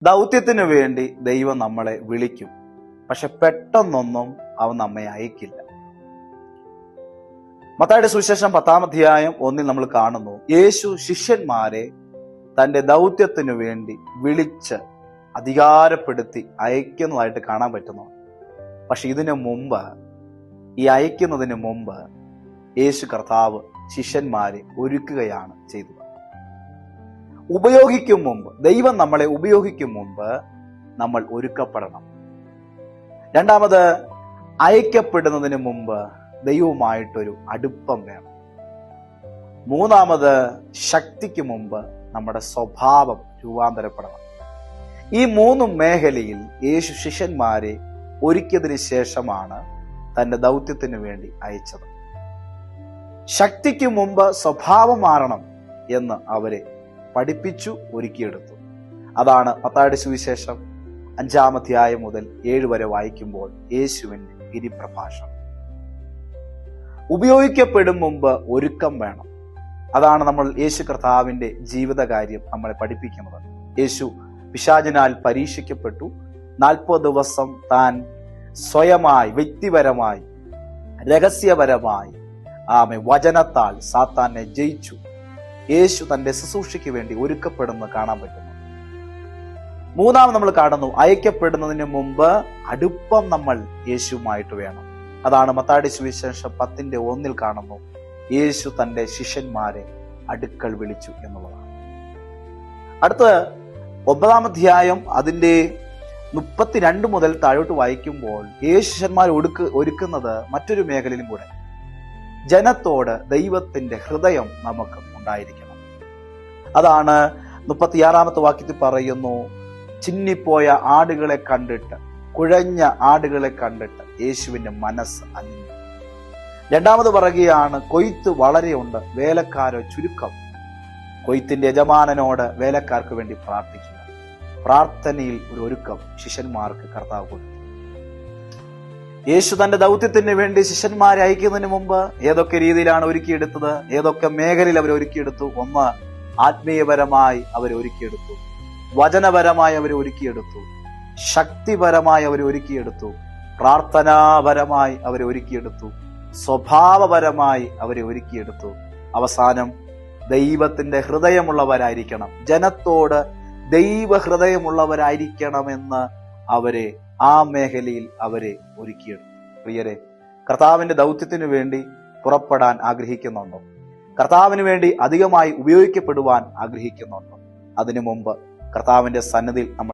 ദൗത്യത്തിനു വേണ്ടി ദൈവം നമ്മളെ വിളിക്കും. പക്ഷെ പെട്ടെന്നൊന്നും അവൻ നമ്മെ അയക്കില്ല. മത്തായിയുടെ സുവിശേഷം 10-ാം അധ്യായം 1 നമ്മൾ കാണുന്നു, യേശു ശിഷ്യന്മാരെ തന്റെ ദൗത്യത്തിനു വേണ്ടി വിളിച്ച് അധികാരപ്പെടുത്തി അയക്കുന്നതായിട്ട് കാണാൻ പറ്റുന്നു. പക്ഷെ ഈ അയക്കുന്നതിന് മുമ്പ് യേശു കർത്താവ് ശിഷ്യന്മാരെ ഒരുക്കുകയാണ് ചെയ്തത്. ദൈവം നമ്മളെ ഉപയോഗിക്കും മുമ്പ് നമ്മൾ ഒരുക്കപ്പെടണം. രണ്ടാമത്, അയക്കപ്പെടുന്നതിന് മുമ്പ് ദൈവവുമായിട്ടൊരു അടുപ്പം വേണം. മൂന്നാമത്, ശക്തിക്ക് മുമ്പ് നമ്മുടെ സ്വഭാവം രൂപാന്തരപ്പെടണം. ഈ 3 മേഖലയിൽ യേശു ശിഷ്യന്മാരെ ഒരുക്കിയതിനു ശേഷമാണ് തന്റെ ദൗത്യത്തിന് വേണ്ടി അയച്ചത്. ശക്തിക്ക് മുമ്പ് സ്വഭാവം മാറണം എന്ന് അവരെ പഠിപ്പിച്ചു, ഒരുക്കിയെടുത്തു. അതാണ് മത്തായിയുടെ സുവിശേഷം 5-ാം അധ്യായം മുതൽ 7 വരെ വായിക്കുമ്പോൾ യേശുവിന്റെ ഗിരിപ്രഭാഷണം. ഉപയോഗിക്കപ്പെടും മുമ്പ് ഒരുക്കം വേണം. അതാണ് നമ്മൾ യേശു കർത്താവിന്റെ ജീവിതകാര്യം നമ്മളെ പഠിപ്പിക്കുന്നത്. യേശു പിശാചിനാൽ പരീക്ഷിക്കപ്പെട്ടു. 40 ദിവസം താൻ സ്വയമായി, വ്യക്തിപരമായി, രഹസ്യപരമായി വചനത്താൽ സാത്താനെ ജയിച്ചു. യേശു തന്റെ ശുശ്രൂഷയ്ക്ക് വേണ്ടി ഒരുക്കപ്പെടുന്നത് കാണാൻ പറ്റുന്നു. മൂന്നാമത് നമ്മൾ കാണുന്നു, അയക്കപ്പെടുന്നതിന് മുമ്പ് അടുപ്പം നമ്മൾ യേശുവുമായിട്ട് വേണം. അതാണ് മത്തായിയുടെ സുവിശേഷം 10-1 കാണുന്നു, യേശു തന്റെ ശിഷ്യന്മാരെ അടുക്കൽ വിളിച്ചു എന്നുള്ളതാണ്. അടുത്ത 9-ാം അധ്യായം അതിന്റെ 32 മുതൽ താഴോട്ട് വായിക്കുമ്പോൾ യേശു ശിഷ്യന്മാർ ഒരുക്കുന്നത് മറ്റൊരു മേഖലയിലും കൂടെ. ജനത്തോട് ദൈവത്തിന്റെ ഹൃദയം നമുക്ക് ഉണ്ടായിരിക്കണം. അതാണ് 36-ാമത്തെ വാക്യത്തിൽ പറയുന്നു, ചിന്നിപ്പോയ ആടുകളെ കണ്ടിട്ട്, കുഴഞ്ഞ ആടുകളെ കണ്ടിട്ട് യേശുവിന്റെ മനസ്സ് അലിഞ്ഞു. രണ്ടാമത് പറയുകയാണ്, കൊയ്ത്ത് വളരെയുണ്ട്, വേലക്കാരോ ചുരുക്കം. കൊയ്ത്തിന്റെ യജമാനനോട് വേലക്കാർക്ക് വേണ്ടി പ്രാർത്ഥിക്കുക. പ്രാർത്ഥനയിൽ ഒരു ഒരുക്കം ശിഷ്യന്മാർക്ക് കർത്താവ് കൊടുത്തു. യേശു തന്റെ ദൗത്യത്തിന് വേണ്ടി ശിഷ്യന്മാരെ അയക്കുന്നതിന് മുമ്പ് ഏതൊക്കെ രീതിയിലാണ് ഒരുക്കിയെടുത്തത്, ഏതൊക്കെ മേഖലയിൽ അവർ ഒരുക്കിയെടുത്തു? ഒന്ന്, ആത്മീയപരമായി അവരെ ഒരുക്കിയെടുത്തു, വചനപരമായി അവരെ ഒരുക്കിയെടുത്തു, ശക്തിപരമായി അവരെ ഒരുക്കിയെടുത്തു, പ്രാർത്ഥനാപരമായി അവരെ ഒരുക്കിയെടുത്തു, സ്വഭാവപരമായി അവരെ ഒരുക്കിയെടുത്തു. അവസാനം ദൈവത്തിന്റെ ഹൃദയമുള്ളവരായിരിക്കണം, ജനത്തോട് ദൈവ ഹൃദയമുള്ളവരായിരിക്കണമെന്ന് അവരെ ആ മേഖലയിൽ അവരെ ഒരുക്കിയെടുത്തു. പ്രിയരെ, കർത്താവിന്റെ ദൗത്യത്തിനു വേണ്ടി പുറപ്പെടാൻ ആഗ്രഹിക്കുന്നുണ്ടോ? കർത്താവിന് വേണ്ടി അധികമായി ഉപയോഗിക്കപ്പെടുവാൻ ആഗ്രഹിക്കുന്നുണ്ടോ? അതിനു മുമ്പ് കർത്താവിന്റെ സന്നിധിയിൽ നമ്മൾ